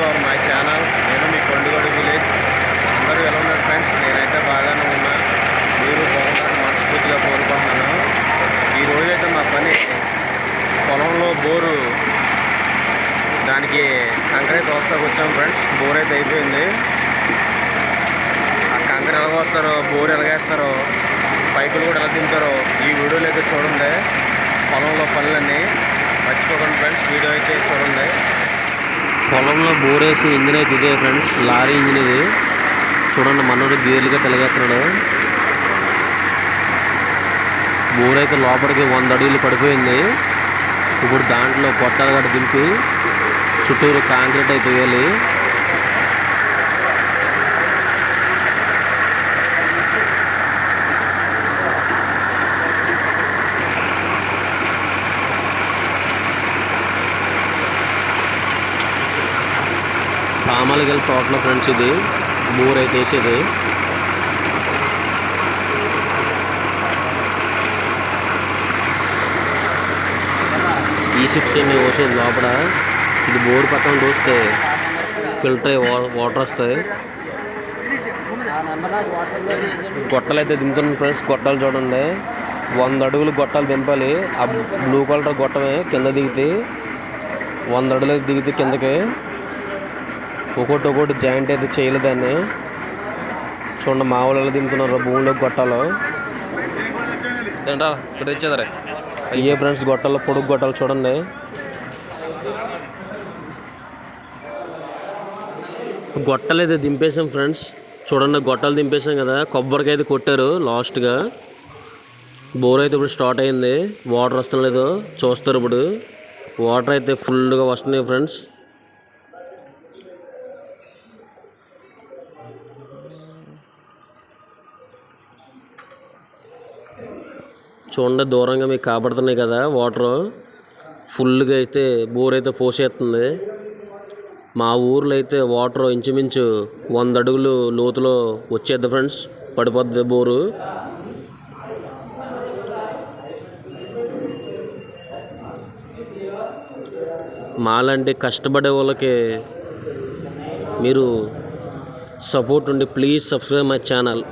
Hour my channel. నేను మీ కొండగోడు village. అందరూ ఎలా ఉన్నారు ఫ్రెండ్స్? నేనైతే బాగానే ఉన్నా. మీరు బాగున్నారని మనస్ఫూర్తిగా కోరుకుంటున్నాను. ఈరోజైతే మా పని పొలంలో బోరు, దానికి కంకర తోస్తాకు వచ్చాం ఫ్రెండ్స్. బోర్ అయితే అయిపోయింది. ఆ కంకర ఎలా వస్తారో, బోర్ ఎలాగేస్తారో, పైపులు కూడా ఎలా తింటారో ఈ వీడియోలో అయితే చూడండి. పొలంలో పనులన్నీ మర్చిపోకండి ఫ్రెండ్స్, వీడియో అయితే చూడండి. పొలంలో బోరేసి ఇంజిన్ అయితే ఇదే ఫ్రెండ్స్, లారీ ఇంజిన్ ఇది. చూడండి, మనోడు గేర్లుగా తెలగేస్తున్నాడు. బోర్ అయితే లోపలికి 100 అడుగులు పడిపోయింది. ఇప్పుడు దాంట్లో పొట్టాలు గట్ట దింపి చుట్టూరు కాంక్రీట్ అయితే వేయాలి. పామాలగల్ తోటలో ఫ్రెండ్స్ ఇది బోర్ అయితే వేసేది. E6 వచ్చేది లోపల. ఇది బోర్ పక్కన చూస్తే ఫిల్టర్ అయ్యి వాటర్ వస్తాయి. గొట్టాలు అయితే దింపుతున్నాను ఫ్రెండ్స్. గొట్టాలు చూడండి, 100 అడుగులు గొట్టాలు దింపాలి. ఆ బ్లూ కలర్ గొట్టమే కింద దిగితే 100 అడుగులు దిగితే కిందకి ఒక్కొక్కటి జాయింట్ అయితే చేయలేదాన్ని. చూడండి మా వాళ్ళు ఎలా దింపుతున్నారు భూమిలోకి గొట్టాలు. ఏంటా ఇక్కడ తెచ్చేదరే అయ్యే ఫ్రెండ్స్ గొట్టాలు, పొడుగు గొట్టాలు చూడండి. గొట్టాలు అయితే దింపేసాం ఫ్రెండ్స్. చూడండి, గొట్టాలు దింపేసాం కదా. కొబ్బరికాయ అయితే కొట్టారు లాస్ట్గా. బోర్ అయితే ఇప్పుడు స్టార్ట్ అయింది. వాటర్ వస్తలేదు, చూస్తారు ఇప్పుడు. వాటర్ అయితే ఫుల్గా వస్తున్నాయి ఫ్రెండ్స్. చూడండి, దూరంగా మీకు కాపాడుతున్నాయి కదా వాటర్. ఫుల్గా అయితే బోర్ అయితే పోసేస్తుంది. మా ఊర్లో అయితే వాటర్ ఇంచుమించు 100 అడుగులు లోతులో వచ్చేద్ది ఫ్రెండ్స్, పడిపోద్ది బోరు. మాలాంటి కష్టపడే వాళ్ళకి మీరు సపోర్ట్ ఉండి ప్లీజ్ సబ్స్క్రైబ్ మై ఛానల్.